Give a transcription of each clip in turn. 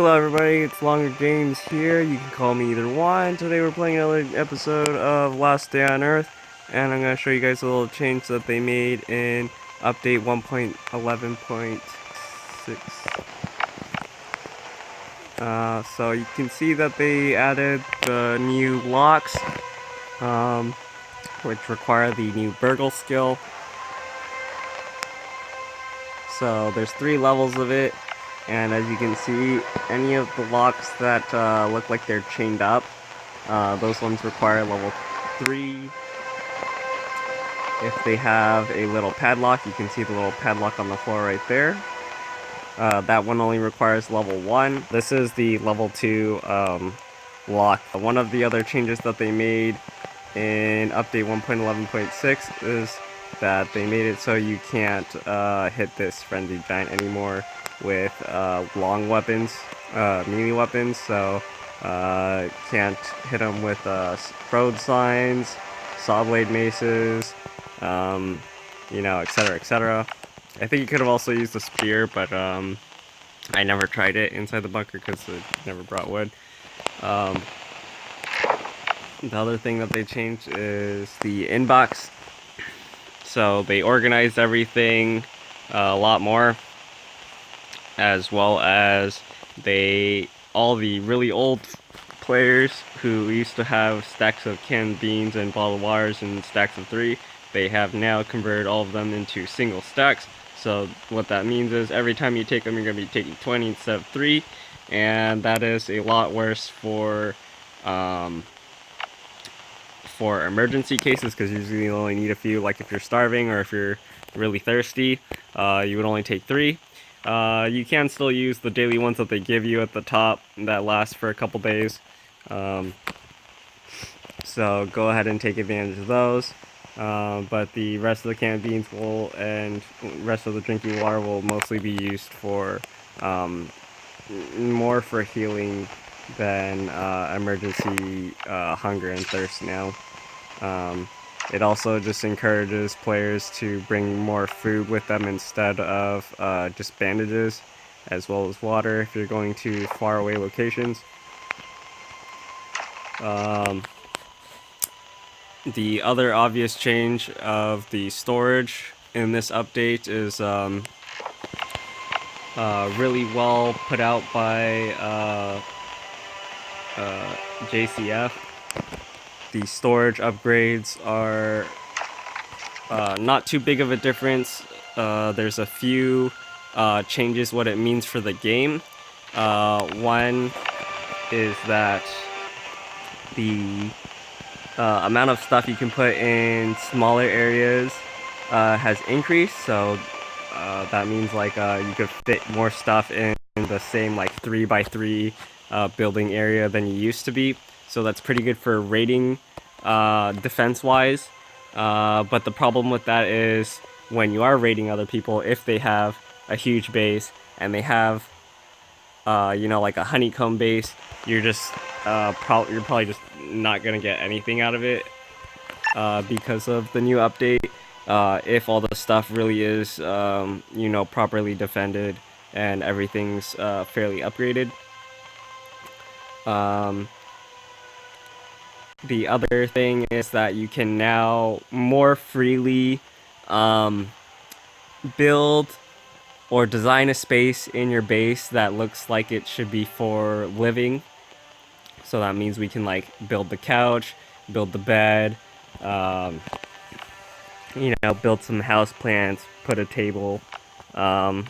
Hello everybody, it's Longer James here. You can call me either one. Today we're playing another episode of Last Day on Earth, and I'm going to show you guys a little change that they made in update 1.11.6. So you can see that they added the new locks, which require the new burgle skill. So there's 3 levels of it. And as you can see, any of the locks that look like they're chained up, those ones require level 3. If they have a little padlock, you can see the little padlock on the floor right there. That one only requires level 1. This is the level 2 lock. One of the other changes that they made in update 1.11.6 is that they made it so you can't hit this frenzied giant anymore with long weapons, melee weapons, so can't hit them with road signs, saw blade maces, etc, etc. I think you could have also used a spear, but I never tried it inside the bunker because it never brought wood. The other thing that they changed is the inbox. So they organized everything a lot more, as well as all the really old players who used to have stacks of canned beans and bottled waters and stacks of 3, they have now converted all of them into single stacks. So what that means is every time you take them, you're going to be taking 20 instead of 3, and that is a lot worse for emergency cases, because usually you only need a few. Like if you're starving or if you're really thirsty, you would only take 3. You can still use the daily ones that they give you at the top that last for a couple days. So go ahead and take advantage of those. But the rest of the canned beans and rest of the drinking water will mostly be used for more for healing than emergency hunger and thirst now. It also just encourages players to bring more food with them instead of just bandages, as well as water if you're going to faraway locations. The other obvious change of the storage in this update is really well put out by JCF. The storage upgrades are not too big of a difference. There's a few changes what it means for the game. One is that the amount of stuff you can put in smaller areas has increased. So that means like you could fit more stuff in the same like 3x3 building area than you used to be. So that's pretty good for raiding defense-wise. But the problem with that is when you are raiding other people, if they have a huge base and they have, like a honeycomb base, you're just you're probably just not gonna get anything out of it because of the new update. If all the stuff really is, properly defended and everything's fairly upgraded. The other thing is that you can now more freely build or design a space in your base that looks like it should be for living. So that means we can like build the couch, build the bed, build some house plants, put a table, put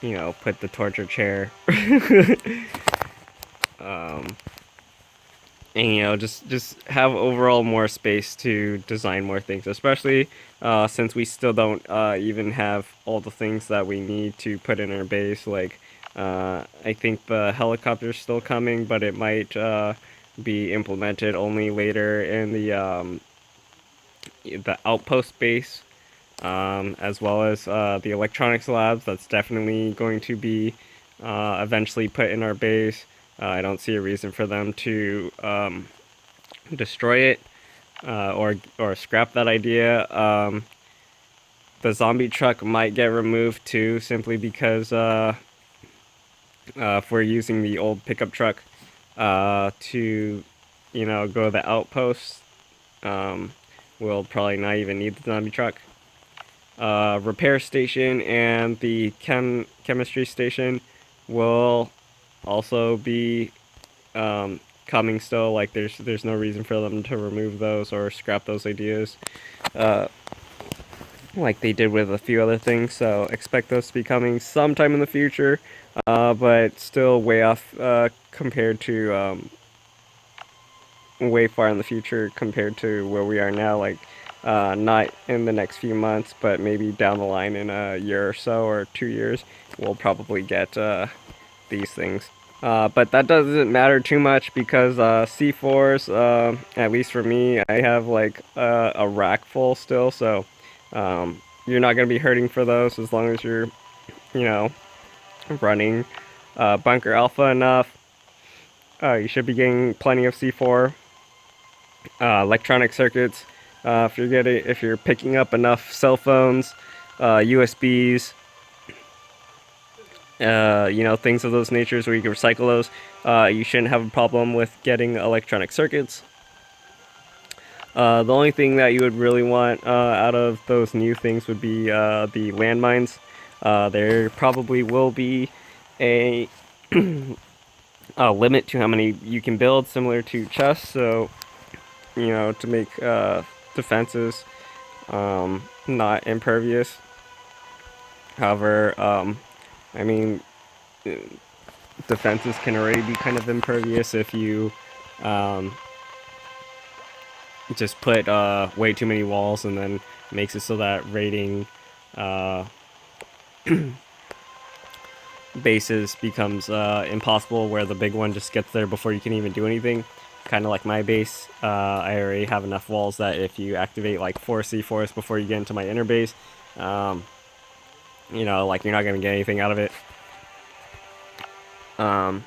the torture chair. And just have overall more space to design more things, especially since we still don't even have all the things that we need to put in our base. Like I think the helicopter's still coming, but it might be implemented only later in the outpost base, as well as the electronics labs. That's definitely going to be eventually put in our base. I don't see a reason for them to destroy it or scrap that idea. The zombie truck might get removed too, simply because If we're using the old pickup truck to, go to the outpost, we'll probably not even need the zombie truck. Repair station and the chemistry station will also be coming still. Like there's no reason for them to remove those or scrap those ideas, like they did with a few other things. So expect those to be coming sometime in the future, but still way off compared to way far in the future compared to where we are now. Like not in the next few months, but maybe down the line in a year or so or 2 years, we'll probably get these things. But that doesn't matter too much because C4s, at least for me, I have like a rack full still, so you're not going to be hurting for those as long as you're, you know, running Bunker Alpha enough. You should be getting plenty of C4. Electronic circuits. If you're picking up enough cell phones, USBs, things of those natures where you can recycle those, you shouldn't have a problem with getting electronic circuits. The only thing that you would really want out of those new things would be the landmines. There probably will be a, a limit to how many you can build, similar to chests. So, to make defenses not impervious. However, I mean, defenses can already be kind of impervious if you just put way too many walls, and then makes it so that raiding bases becomes impossible, where the big one just gets there before you can even do anything. Kind of like my base, I already have enough walls that if you activate like 4 C4s before you get into my inner base, like you're not going to get anything out of it. I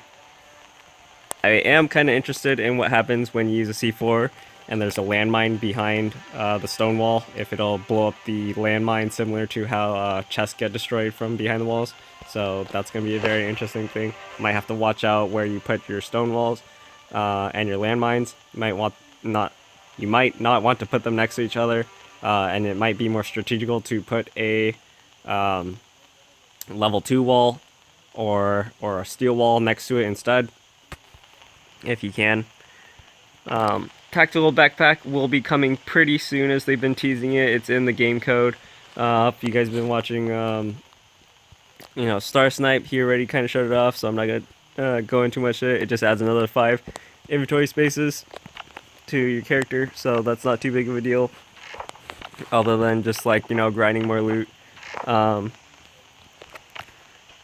am kind of interested in what happens when you use a C4 and there's a landmine behind the stone wall, if it'll blow up the landmine similar to how chests get destroyed from behind the walls. So that's going to be a very interesting thing. Might have to watch out where you put your stone walls and your landmines. You might not want to put them next to each other, and it might be more strategical to put a level 2 wall or a steel wall next to it instead, if you can. Tactical backpack will be coming pretty soon, as they've been teasing it. It's in the game code. If you guys have been watching, Star Snipe, he already kind of showed it off, so I'm not gonna go into much of it. It just adds another 5 inventory spaces to your character, so that's not too big of a deal, other than just like grinding more loot.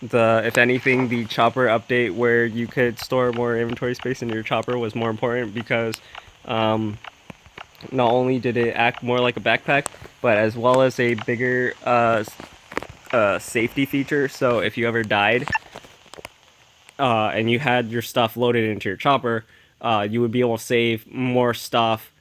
If anything, the chopper update where you could store more inventory space in your chopper was more important, because not only did it act more like a backpack, but as well as a bigger safety feature. So if you ever died and you had your stuff loaded into your chopper, you would be able to save more stuff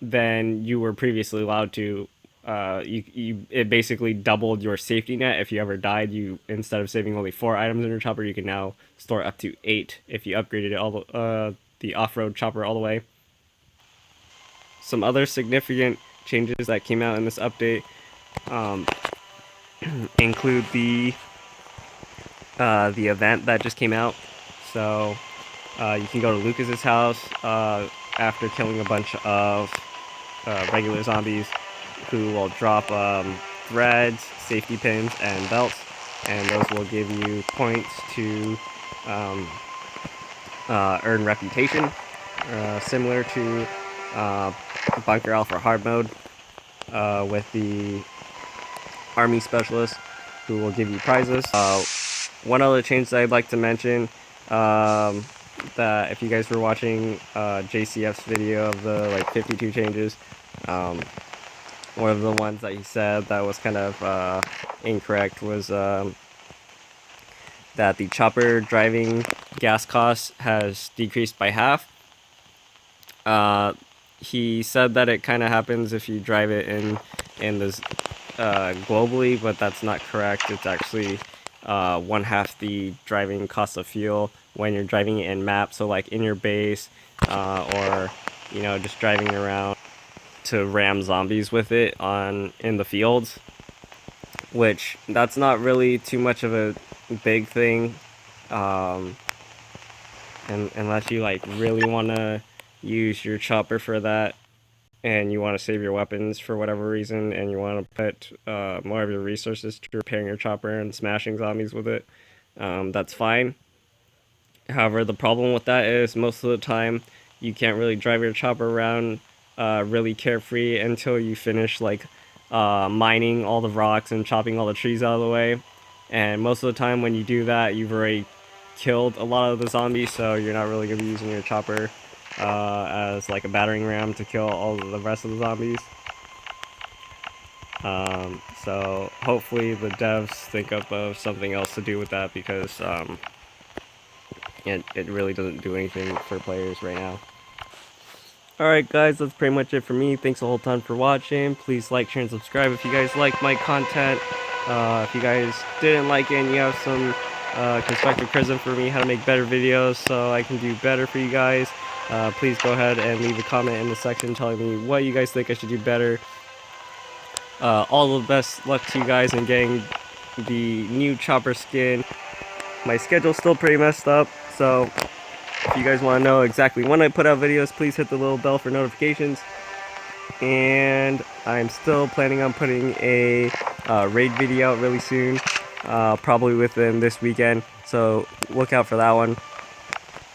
than you were previously allowed to. It basically doubled your safety net. If you ever died, instead of saving only 4 items in your chopper, you can now store up to 8 if you upgraded it the off-road chopper all the way. Some other significant changes that came out in this update include the event that just came out. So you can go to Lucas's house after killing a bunch of regular zombies, who will drop threads, safety pins, and belts, and those will give you points to earn reputation, similar to Bunker Alpha hard mode with the army specialist, who will give you prizes. One other change that I'd like to mention, that if you guys were watching JCF's video of the 52 changes, one of the ones that he said that was kind of incorrect was that the chopper driving gas cost has decreased by half. He said that it kind of happens if you drive it in this globally, but that's not correct. It's actually one half the driving cost of fuel when you're driving it in map. So like in your base, or just driving around to ram zombies with it in the fields, which that's not really too much of a big thing, and unless you like really want to use your chopper for that, and you want to save your weapons for whatever reason, and you want to put more of your resources to repairing your chopper and smashing zombies with it, that's fine. However, the problem with that is most of the time you can't really drive your chopper around really carefree until you finish like mining all the rocks and chopping all the trees out of the way. And most of the time when you do that, you've already killed a lot of the zombies, so you're not really going to be using your chopper as like a battering ram to kill all the rest of the zombies. So hopefully the devs think up of something else to do with that, because it really doesn't do anything for players right now. Alright guys, that's pretty much it for me. Thanks a whole ton for watching. Please like, share, and subscribe if you guys like my content. If you guys didn't like it and you have some constructive criticism for me how to make better videos so I can do better for you guys, please go ahead and leave a comment in the section telling me what you guys think I should do better. All the best luck to you guys in getting the new chopper skin. My schedule's still pretty messed up, so if you guys want to know exactly when I put out videos, please hit the little bell for notifications. And I'm still planning on putting a raid video out really soon, probably within this weekend, so look out for that one.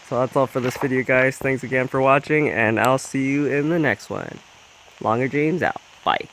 So that's all for this video, guys. Thanks again for watching, and I'll see you in the next one. Longer James out. Bye.